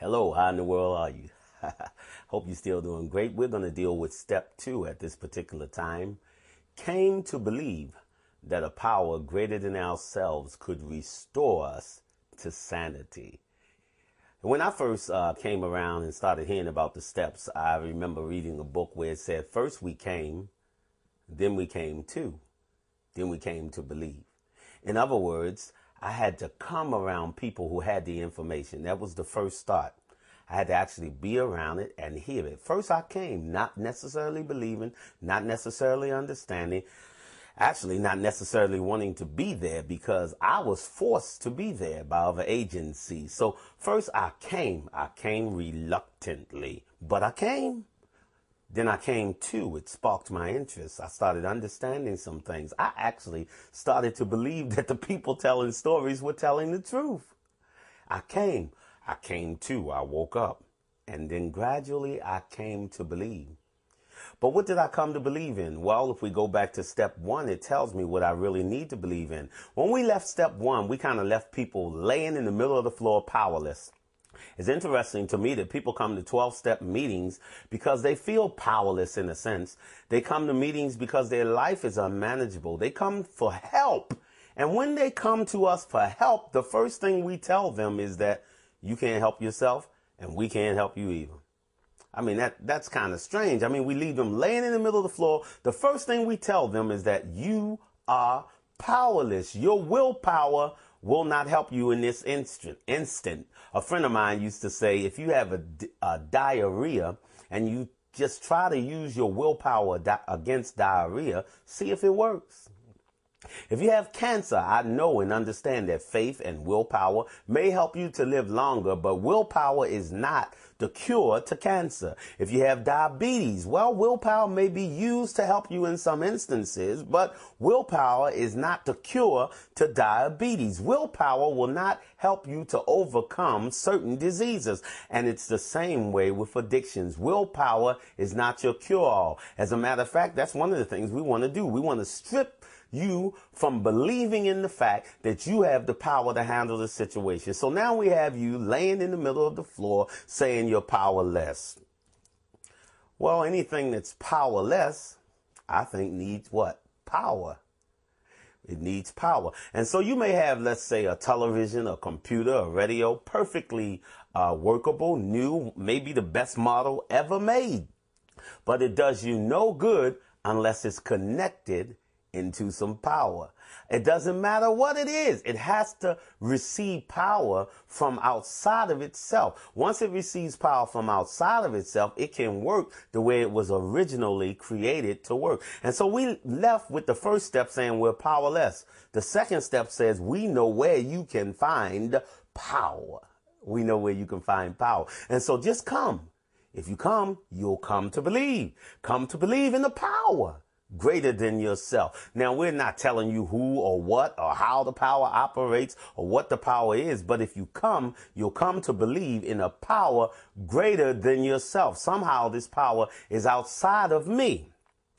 Hello, how in the world are you? Hope you're still doing great. We're going to deal with step 2 at this particular time. Came to believe that a power greater than ourselves could restore us to sanity. When I first came around and started hearing about the steps, I remember reading a book where it said, first we came, then we came to, then we came to believe. In other words, I had to come around people who had the information. That was the first start. I had to actually be around it and hear it. First I came, not necessarily believing, not necessarily understanding, actually not necessarily wanting to be there because I was forced to be there by other agencies. So first I came reluctantly, but I came. Then I came to, it sparked my interest. I started understanding some things. I actually started to believe that the people telling stories were telling the truth. I came to, I woke up. And then gradually I came to believe. But what did I come to believe in? Well, if we go back to step 1, it tells me what I really need to believe in. When we left step 1, we kind of left people laying in the middle of the floor powerless. It's interesting to me that people come to 12-step meetings because they feel powerless in a sense. They come to meetings because their life is unmanageable. They come for help. And when they come to us for help, the first thing we tell them is that you can't help yourself and we can't help you either. I mean, that's kind of strange. I mean, we leave them laying in the middle of the floor. The first thing we tell them is that you are powerless. Your willpower will not help you in this instant. A friend of mine used to say, if you have a diarrhea and you just try to use your willpower against diarrhea, see if it works. If you have cancer, I know and understand that faith and willpower may help you to live longer, but willpower is not the cure to cancer. If you have diabetes, well, willpower may be used to help you in some instances, but willpower is not the cure to diabetes. Willpower will not help you to overcome certain diseases. And it's the same way with addictions. Willpower is not your cure-all. As a matter of fact, that's one of the things we want to do. We want to strip you from believing in the fact that you have the power to handle the situation. So now we have you laying in the middle of the floor saying you're powerless. Well, anything that's powerless, I think needs what? Power. It needs power. And so you may have, let's say, a television, a computer, a radio, perfectly workable, new, maybe the best model ever made. But it does you no good unless it's connected into some power. It doesn't matter what it is. It has to receive power from outside of itself. Once it receives power from outside of itself, it can work the way it was originally created to work. And so we left with the first step saying we're powerless. The second step says we know where you can find power. We know where you can find power. And so just come. If you come, you'll come to believe. Come to believe in the power greater than yourself. Now, we're not telling you who or what or how the power operates or what the power is, but if you come, you'll come to believe in a power greater than yourself. Somehow this power is outside of me.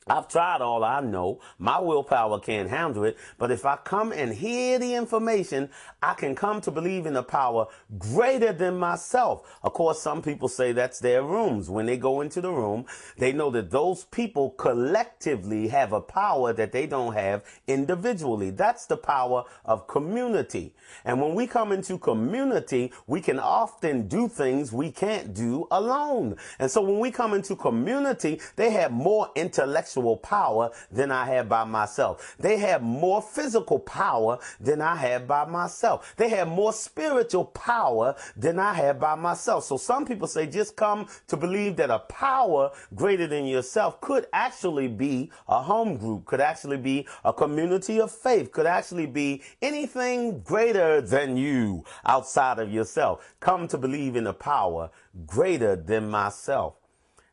I've tried all I know. My willpower can't handle it. But if I come and hear the information, I can come to believe in a power greater than myself. Of course, some people say that's their rooms. When they go into the room, they know that those people collectively have a power that they don't have individually. That's the power of community. And when we come into community, we can often do things we can't do alone. And so when we come into community, they have more intellectual power than I have by myself. They have more physical power than I have by myself. They have more spiritual power than I have by myself. So some people say just come to believe that a power greater than yourself could actually be a home group, could actually be a community of faith, could actually be anything greater than you outside of yourself. Come to believe in a power greater than myself.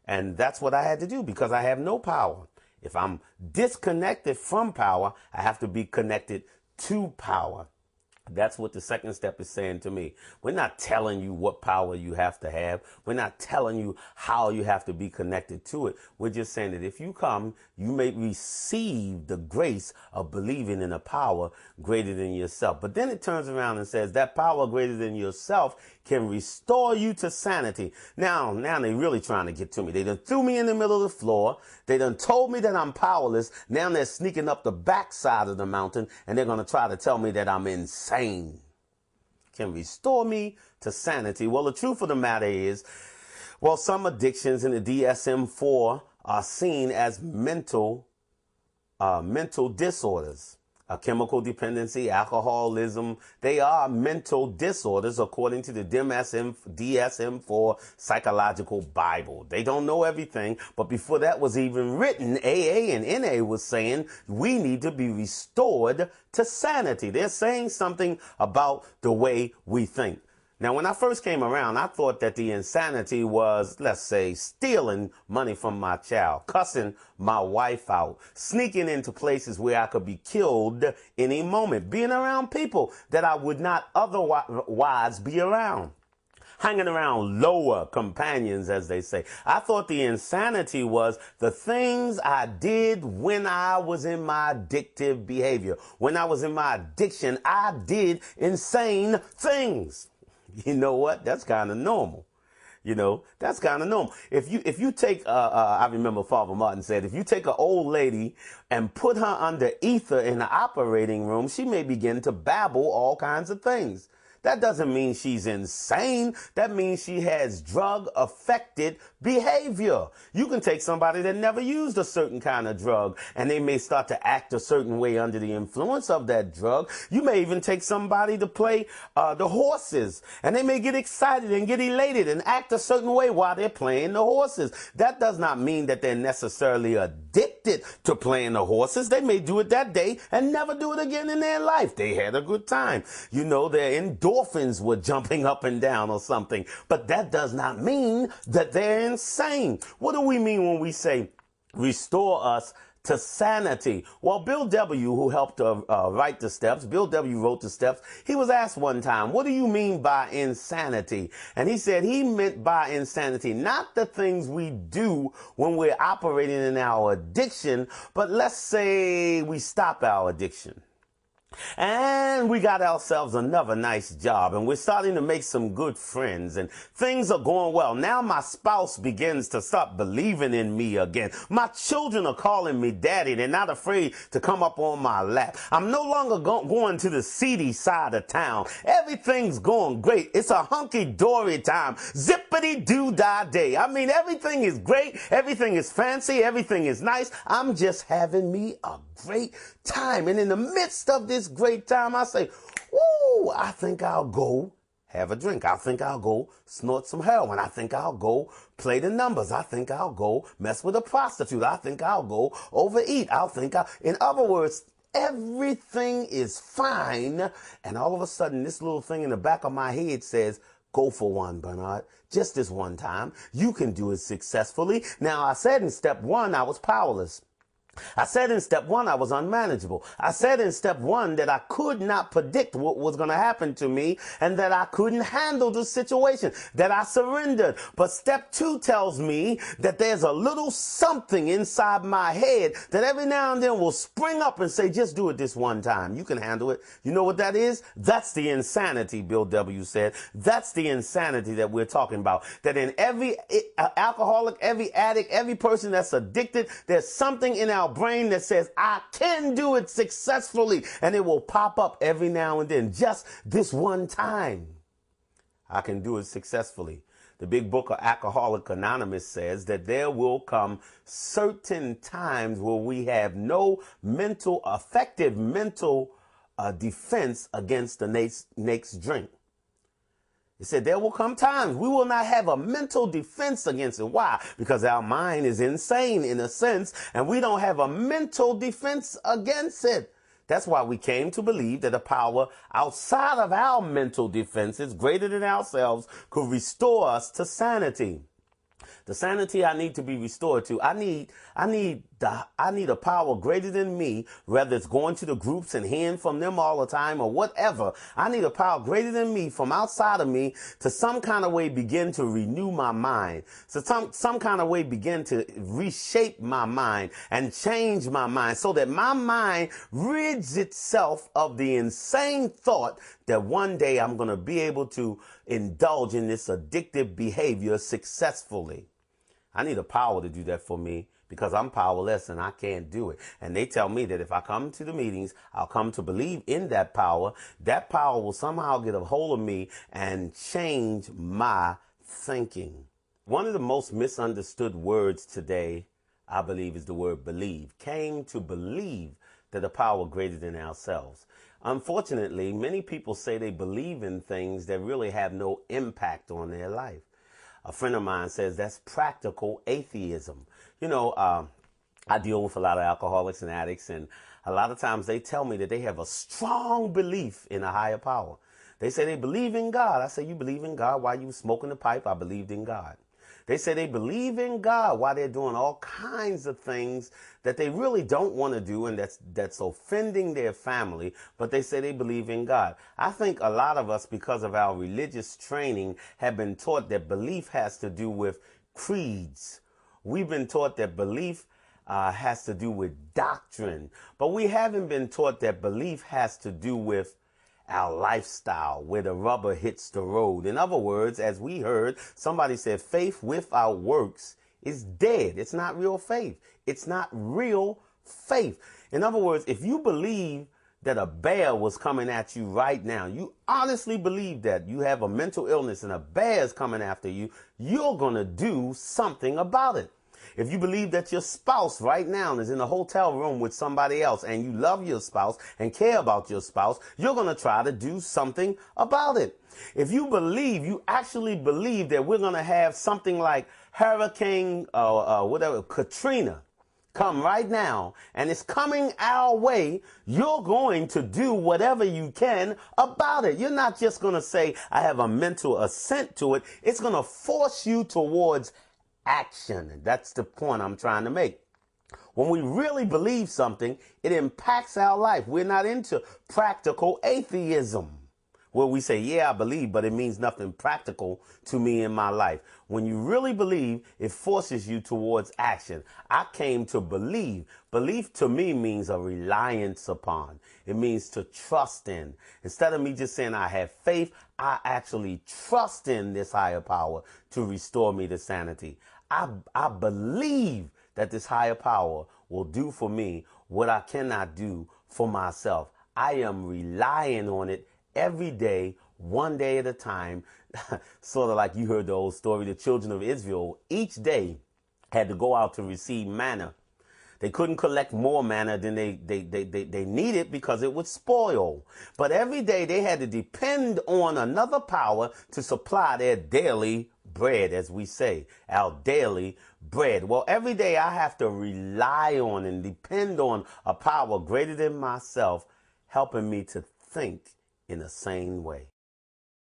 And that's what I had to do because I have no power. If I'm disconnected from power, I have to be connected to power. That's what the second step is saying to me. We're not telling you what power you have to have. We're not telling you how you have to be connected to it. We're just saying that if you come, you may receive the grace of believing in a power greater than yourself. But then it turns around and says that power greater than yourself can restore you to sanity. Now they're really trying to get to me. They done threw me in the middle of the floor. They done told me that I'm powerless. Now they're sneaking up the backside of the mountain and they're going to try to tell me that I'm insane. Can restore me to sanity. Well, the truth of the matter is, well, some addictions in the DSM-4 are seen as mental disorders. Chemical dependency, alcoholism, they are mental disorders according to the DSM-4 psychological Bible. They don't know everything, but before that was even written, AA and NA was saying we need to be restored to sanity. They're saying something about the way we think. Now, when I first came around, I thought that the insanity was, let's say, stealing money from my child, cussing my wife out, sneaking into places where I could be killed any moment, being around people that I would not otherwise be around, hanging around lower companions, as they say. I thought the insanity was the things I did when I was in my addictive behavior. When I was in my addiction, I did insane things. You know what? That's kind of normal. That's kind of normal. If you take, I remember Father Martin said, if you take an old lady and put her under ether in the operating room, she may begin to babble all kinds of things. That doesn't mean she's insane. That means she has drug-affected behavior. You can take somebody that never used a certain kind of drug, and they may start to act a certain way under the influence of that drug. You may even take somebody to play the horses, and they may get excited and get elated and act a certain way while they're playing the horses. That does not mean that they're necessarily addicted to playing the horses. They may do it that day and never do it again in their life. They had a good time. They're endorphins were jumping up and down or something. But that does not mean that they're insane. What do we mean when we say restore us to sanity? Well, Bill W., who helped write the steps, Bill W. wrote the steps. He was asked one time, what do you mean by insanity? And he said he meant by insanity not the things we do when we're operating in our addiction, but let's say we stop our addiction. And we got ourselves another nice job, and we're starting to make some good friends, and things are going well. Now my spouse begins to start believing in me again. My children are calling me daddy. They're not afraid to come up on my lap. I'm no longer going to the seedy side of town. Everything's going great. It's a hunky-dory time. Zippity-doo-dah day. I mean, everything is great. Everything is fancy. Everything is nice. I'm just having me a great time. And in the midst of this great time, I say, woo, I think I'll go have a drink. I think I'll go snort some heroin. I think I'll go play the numbers. I think I'll go mess with a prostitute. I think I'll go overeat. In other words, everything is fine. And all of a sudden, this little thing in the back of my head says, go for one, Bernard. Just this one time. You can do it successfully. Now, I said in step one, I was powerless. I said in step one, I was unmanageable. I said in step one that I could not predict what was going to happen to me and that I couldn't handle the situation, that I surrendered. But step two tells me that there's a little something inside my head that every now and then will spring up and say, just do it this one time. You can handle it. You know what that is? That's the insanity, Bill W. said. That's the insanity that we're talking about. That in every alcoholic, every addict, every person that's addicted, there's something in our brain that says, I can do it successfully. And it will pop up every now and then. Just this one time, I can do it successfully. The big book of Alcoholics Anonymous says that there will come certain times where we have no effective mental defense against the next drink. It said there will come times we will not have a mental defense against it. Why? Because our mind is insane in a sense, and we don't have a mental defense against it. That's why we came to believe that a power outside of our mental defenses, greater than ourselves, could restore us to sanity. The sanity I need to be restored to, I need I need a power greater than me, whether it's going to the groups and hearing from them all the time or whatever. I need a power greater than me from outside of me to some kind of way begin to renew my mind. So some kind of way begin to reshape my mind and change my mind so that my mind rids itself of the insane thought that one day I'm going to be able to indulge in this addictive behavior successfully. I need a power to do that for me because I'm powerless and I can't do it. And they tell me that if I come to the meetings, I'll come to believe in that power. That power will somehow get a hold of me and change my thinking. One of the most misunderstood words today, I believe, is the word believe. Came to believe that a power greater than ourselves. Unfortunately, many people say they believe in things that really have no impact on their life. A friend of mine says that's practical atheism. You know, I deal with a lot of alcoholics and addicts, and a lot of times they tell me that they have a strong belief in a higher power. They say they believe in God. I say, you believe in God while you were smoking the pipe? I believed in God. They say they believe in God while they're doing all kinds of things that they really don't want to do and that's offending their family, but they say they believe in God. I think a lot of us, because of our religious training, have been taught that belief has to do with creeds. We've been taught that belief has to do with doctrine, but we haven't been taught that belief has to do with our lifestyle, where the rubber hits the road. In other words, as we heard, somebody said faith without works is dead. It's not real faith. It's not real faith. In other words, if you believe that a bear was coming at you right now, you honestly believe that you have a mental illness and a bear is coming after you, you're going to do something about it. If you believe that your spouse right now is in a hotel room with somebody else and you love your spouse and care about your spouse, you're going to try to do something about it. If you believe, you actually believe that we're going to have something like Hurricane Katrina come right now and it's coming our way, you're going to do whatever you can about it. You're not just going to say, I have a mental assent to it. It's going to force you towards action. And that's the point I'm trying to make. When we really believe something, it impacts our life. We're not into practical atheism, where we say, yeah, I believe, but it means nothing practical to me in my life. When you really believe, it forces you towards action. I came to believe. Belief to me means a reliance upon. It means to trust in. Instead of me just saying I have faith, I actually trust in this higher power to restore me to sanity. I believe that this higher power will do for me what I cannot do for myself. I am relying on it every day, one day at a time. Sort of like you heard the old story, the children of Israel each day had to go out to receive manna. They couldn't collect more manna than they needed because it would spoil. But every day they had to depend on another power to supply their daily bread, as we say, our daily bread. Well, every day I have to rely on and depend on a power greater than myself, helping me to think in a sane way.